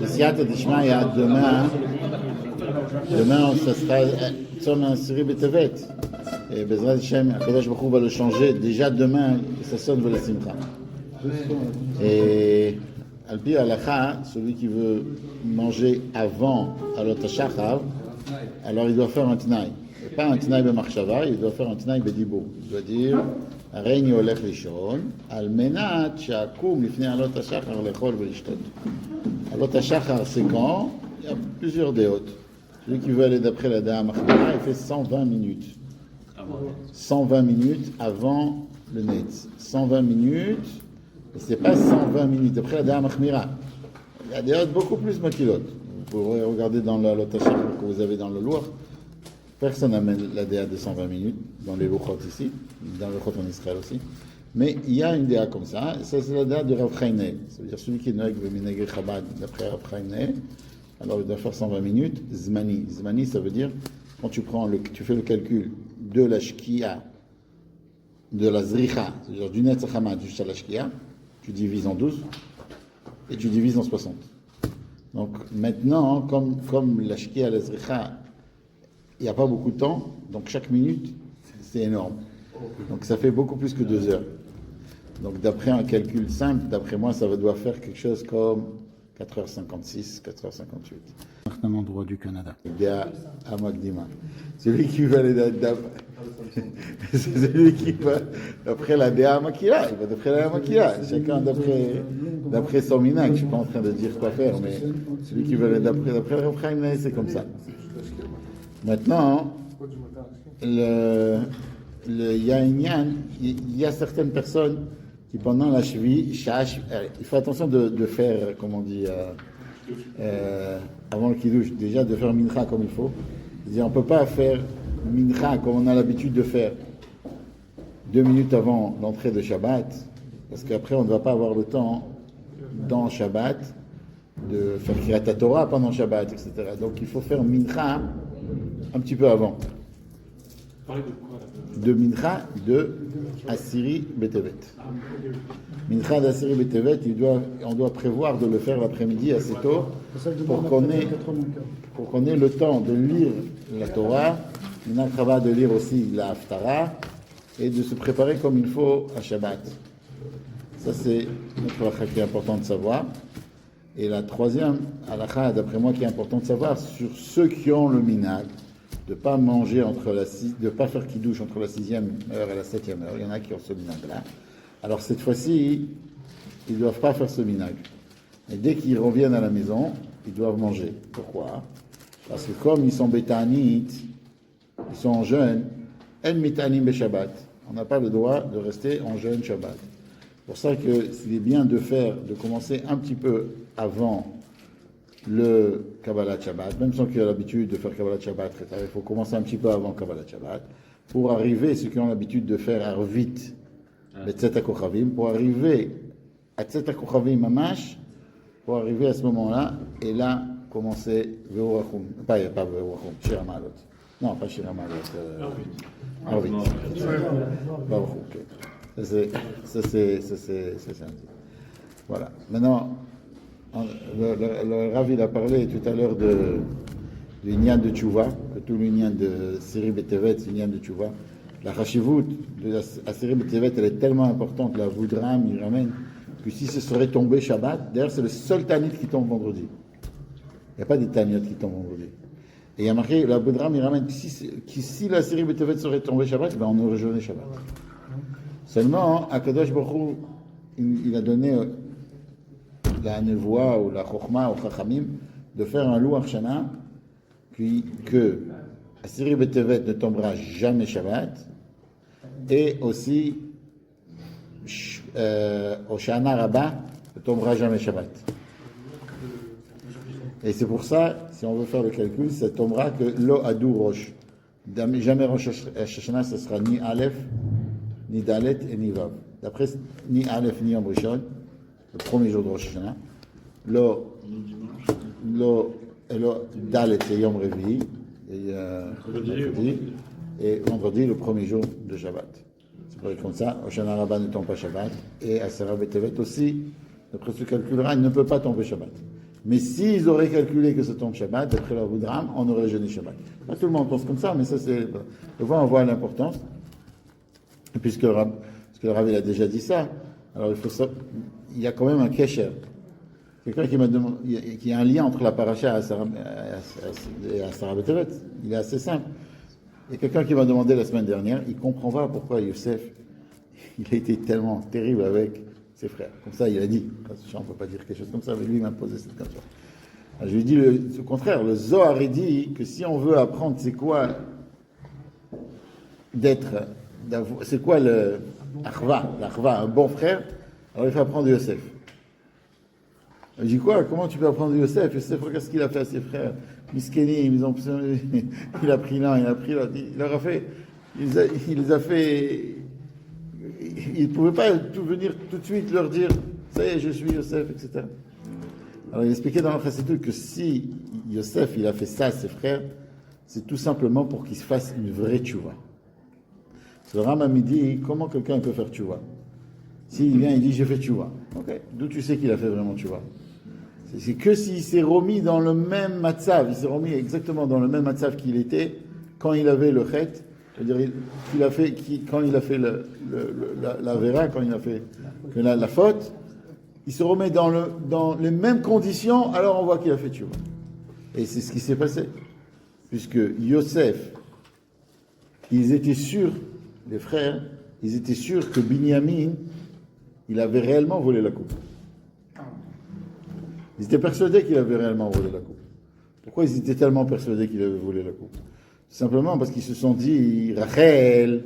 Siyata Dishmaya, demain, ça sera Tzom Asiri B'Tevet. Et Bezrat Hashem, Akadosh Baruch Hu va le changer. Déjà demain, ça sonne V'la Simcha. Et Al-Pi Halakha, celui qui veut manger avant Alot HaShachar, alors il doit faire un Tnaï. Pas un Tnaï B'Machshava, il doit faire un Tnaï B'Dibo. Il doit dire Reini Olech Lishon, Al Menat Sha'akum Lifnei Alot HaShachar Lechol V'Lishtot. Alot HaShachar, c'est quand? Il y a plusieurs déotes. Celui qui veut aller d'après la Da'a Machmira, il fait 120 minutes. 120 minutes avant le Netz. 120 minutes, et c'est pas 120 minutes. D'après la Da'a Machmira, il y a des déotes beaucoup plus maquillotes. Vous pourrez regarder dans la Lotachar que vous avez dans le Loir. Personne n'amène la DA de 120 minutes dans les Luchot ici, dans le Luchot en Israël aussi. Mais il y a une DA comme ça, et ça c'est la DA de Rav Chaim. Ça veut dire celui qui est Noeg Veminegre Chabad d'après Rav Chaim. Alors il doit faire 120 minutes. Zmani. Zmani, ça veut dire quand tu fais le calcul de la shkia, de la zricha, c'est-à-dire du Netz Hamad jusqu'à la shkia, tu divises en 12 et tu divises en 60. Donc maintenant, comme la shkia, la zricha, il n'y a pas beaucoup de temps, donc chaque minute, c'est énorme. Donc ça fait beaucoup plus que 2 heures. Donc d'après un calcul simple, d'après moi, ça doit faire quelque chose comme 4h56, 4h58. Un endroit du Canada. À Magdima. Celui qui va aller c'est celui qui va d'après la Déa Makila. Il va d'après la Makila. Chacun d'après son minag. Je ne suis pas en train de dire quoi faire, mais celui qui va aller d'après le Rav Chaim, c'est comme ça. Maintenant, il y a certaines personnes qui pendant la cheville, il faut attention de faire, comment on dit, avant le kiddush, déjà de faire mincha comme il faut. C'est-à-dire, on ne peut pas faire mincha comme on a l'habitude de faire 2 minutes avant l'entrée de Shabbat, parce qu'après on ne va pas avoir le temps dans Shabbat de faire Kirat Torah pendant Shabbat, etc. Donc il faut faire mincha un petit peu avant. De mincha de Asiri Betevet. Mincha d'Asiri Betevet, on doit prévoir de le faire l'après-midi assez tôt pour qu'on ait le temps de lire la Torah, de lire aussi la Haftara et de se préparer comme il faut à Shabbat. Ça c'est notre halakha qui est important de savoir. Et la troisième halakha, d'après moi, qui est important de savoir, sur ceux qui ont le minag, de ne pas manger de pas faire kiddush entre la 6e heure et la 7e heure. Il y en a qui ont ce minag-là. Alors cette fois-ci, ils ne doivent pas faire ce minag. Et dès qu'ils reviennent à la maison, ils doivent manger. Pourquoi? Parce que comme ils sont bétanites, ils sont en jeûne, en mitanim be Shabbat. On n'a pas le droit de rester en jeûne Shabbat. C'est pour ça que c'est bien de commencer un petit peu avant le Kabbalat Shabbat, même sans qu'il y ait l'habitude de faire Kabbalat Shabbat, il faut commencer un petit peu avant Kabbalat Shabbat, pour arriver, ceux qui ont l'habitude de faire Arvit, le Tzet HaKochavim, pour arriver à Tzet HaKochavim Mamash, pour arriver à ce moment-là, et là, commencer Ve'urachum, pas Ve'urachum, Shir HaMa'alot. Non, pas Shir HaMa'alot, Arvit. Ça c'est un dit. Voilà. Maintenant, le Rav il a parlé tout à l'heure du Inyan de Tchouva, que tout l'Inyan de Siri Betevet, c'est l'Inyan de Tchouva. La Chashivut de la Siri Betevet, elle est tellement importante, la Voudram, il ramène, que si ce serait tombé Shabbat, d'ailleurs c'est le seul Tanit qui tombe vendredi. Il n'y a pas des Tanit qui tombent vendredi. Et il y a marqué, la Voudram, il ramène, si la Siri Betevet serait tombée Shabbat, ben on aurait jeûné Shabbat. Seulement, Akadosh Baruch Hu, il a donné la nevoa ou la chokhma ou chachamim de faire un louar shana que Asiri Betevet ne tombera jamais Shabbat et aussi Oshana Rabba ne tombera jamais Shabbat. Et c'est pour ça, si on veut faire le calcul, ça tombera que Lo Adou Rosh. Jamais Rosh Hashanah, ce sera ni Aleph, ni Dalet et ni Vav. D'après ni Aleph ni Yom Rishon, le premier jour de Rosh Hashanah, Lo Dalet c'est Yom Revi, et vendredi, le premier jour de Shabbat. C'est pas comme ça, Hoshana Rabbah ne tombe pas Shabbat, et Asera Betevet aussi, d'après ce calcul-là, il ne peut pas tomber Shabbat. Mais s'ils auraient calculé que ça tombe Shabbat, d'après leur drame, on aurait jeûné Shabbat. Pas tout le monde pense comme ça, mais ça c'est... On voit l'importance. Et puisque le Rav il a déjà dit ça, alors il y a quand même un kesher. Quelqu'un qui m'a demandé, il y a un lien entre la paracha et Asara B'Tevet. Il est assez simple. Il y a quelqu'un qui m'a demandé la semaine dernière, il comprend pas pourquoi Yosef, il a été tellement terrible avec ses frères. Comme ça, il a dit. On ne peut pas dire quelque chose comme ça, mais lui, il m'a posé cette question. Alors, je lui ai dit le contraire. Le Zohar il dit que si on veut apprendre c'est quoi c'est quoi l'achva, un bon frère, alors il faut apprendre Yosef. Je dis quoi? Comment tu peux apprendre Yosef? Yosef, regarde ce qu'il a fait à ses frères. Miskenim, il a pris l'un, il a pris l'autre. Il leur a fait, il les a fait. Il ne pouvait pas tout venir tout de suite leur dire, ça y est, je suis Yosef, etc. Alors il expliquait dans la Chassidut que si Yosef il a fait ça à ses frères, c'est tout simplement pour qu'ils se fassent une vraie tchouva. Le Rambam dit, comment quelqu'un peut faire tchouva? S'il vient, il dit, j'ai fait tchouva. Ok, d'où tu sais qu'il a fait vraiment tchouva? C'est que s'il s'est remis dans le même matzav, il s'est remis exactement dans le même matzav qu'il était quand il avait le chet, c'est-à-dire quand il a fait la vera, quand il a fait la faute, il se remet dans les mêmes conditions, alors on voit qu'il a fait tchouva. Et c'est ce qui s'est passé. Puisque Yosef, ils étaient sûrs, les frères, ils étaient sûrs que Binyamin, il avait réellement volé la coupe. Ils étaient persuadés qu'il avait réellement volé la coupe. Pourquoi ils étaient tellement persuadés qu'il avait volé la coupe? Simplement parce qu'ils se sont dit, Rachel,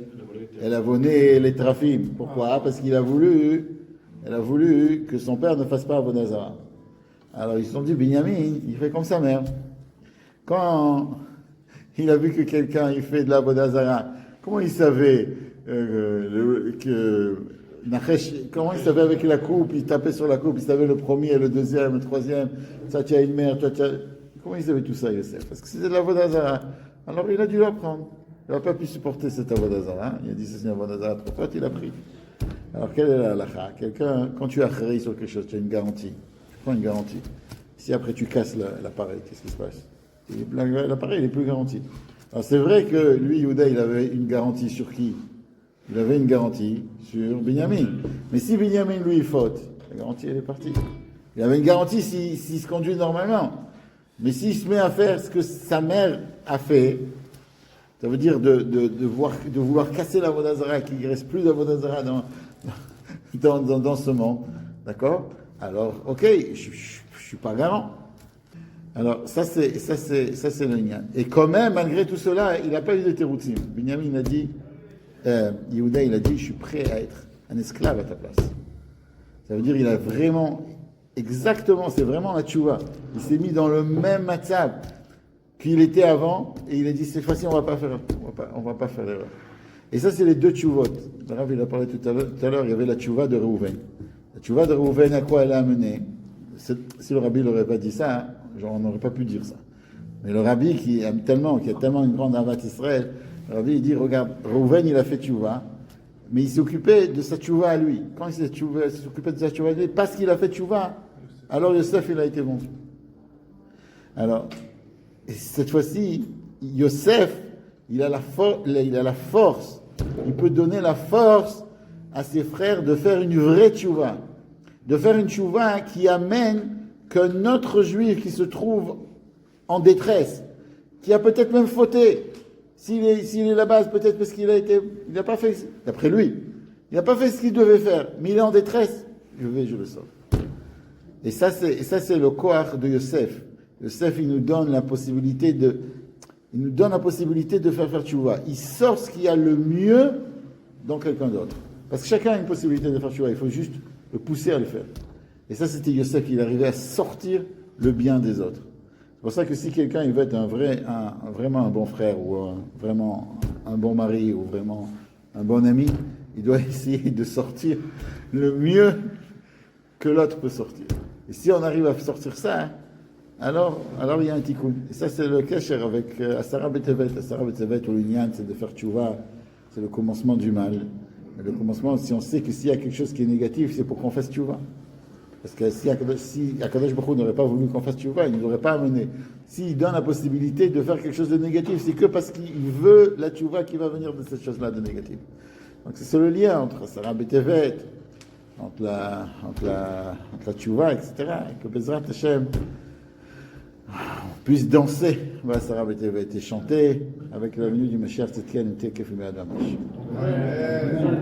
elle a volé les trafim. Pourquoi? Parce elle a voulu que son père ne fasse pas Avodah Zarah. Alors ils se sont dit, Binyamin, il fait comme sa mère. Quand il a vu que quelqu'un il fait de l'Avodah Zarah, comment il savait que Nachesh, comment il savait avec la coupe, il tapait sur la coupe, il savait le premier, le deuxième, le troisième, ça tu as une mère, comment il savait tout ça, Yosef? Parce que c'était de l'Avodah Zarah. Alors il a dû l'apprendre. Il n'a pas pu supporter cet Avodah Zarah. Il a dit, c'est une Avodah Zarah trop forte, il a pris. Alors quelle est la halakha? Quelqu'un, quand tu as kharé sur quelque chose, tu as une garantie. Tu prends une garantie. Si après tu casses l'appareil, qu'est-ce qui se passe? L'appareil n'est plus garanti. Alors c'est vrai que lui, Yehuda, il avait une garantie sur qui? Il avait une garantie sur Binyamin. Mais si Binyamin, lui, il faute, la garantie, elle est partie. Il avait une garantie s'il se conduit normalement. Mais s'il se met à faire ce que sa mère a fait, ça veut dire de vouloir casser la Avodah Zarah, qu'il ne reste plus d'Avodah Zarah dans ce monde. D'accord? Alors, ok, je ne suis pas garant. Alors, ça c'est le lien. Et quand même, malgré tout cela, il n'a pas eu de teroutzim. Binyamin, il a dit, Yehuda, il a dit, je suis prêt à être un esclave à ta place. Ça veut dire, il a vraiment, exactement, c'est vraiment la tchouva. Il s'est mis dans le même matzav qu'il était avant, et il a dit, cette fois-ci, on va pas faire l'erreur. Et ça, c'est les deux tchouvot. Le Rav, il a parlé tout à l'heure, il y avait la tchouva de Reuven. La tchouva de Reuven, à quoi elle a amené? Si le Rabbi n'aurait pas dit ça, hein, genre, on n'aurait pas pu dire ça. Mais le Rabbi qui a tellement une grande avat Israël, le Rabbi il dit, regarde, Reuven il a fait tchouva, mais il s'est occupé de sa tchouva à lui. Quand il s'est occupé de sa tchouva à lui, parce qu'il a fait tchouva, alors Yosef il a été vendu. Alors, et cette fois-ci, Yosef, il a la force, il peut donner la force à ses frères de faire une vraie tchouva. De faire une tchouva qui amène qu'un autre juif qui se trouve en détresse, qui a peut-être même fauté, s'il est là-bas, peut-être parce qu'il n'a pas fait, d'après lui, il n'a pas fait ce qu'il devait faire, mais il est en détresse, je le sauve. Et ça c'est le koach de Yosef. Yosef, il nous donne la possibilité de faire tchouva. Il sort ce qu'il y a le mieux dans quelqu'un d'autre. Parce que chacun a une possibilité de faire tchouva, il faut juste le pousser à le faire. Et ça, c'était Yosef, il arrivait à sortir le bien des autres. C'est pour ça que si quelqu'un il veut être vraiment un bon frère, ou vraiment un bon mari, ou vraiment un bon ami, il doit essayer de sortir le mieux que l'autre peut sortir. Et si on arrive à sortir ça, alors il y a un tikkun. Et ça, c'est le kesher avec Asara B'Tevet. Asara B'Tevet, ou l'Inyan, c'est de faire tchouva, c'est le commencement du mal. Mais le commencement, si on sait que s'il y a quelque chose qui est négatif, c'est pour qu'on fasse tchouva. Parce que si Akadosh Baruch Hu n'aurait pas voulu qu'on fasse tchouva, il ne nous aurait pas amené. S'il donne la possibilité de faire quelque chose de négatif, c'est que parce qu'il veut la tchouva qui va venir de cette chose-là de négatif. Donc c'est le lien entre Sarah Betevet, entre la tchouva, etc. Et que Bezrat Hashem puisse danser Sarah Betevet et chanter avec la venue du Mashiach Tzidken et Tekef Adam. Amen.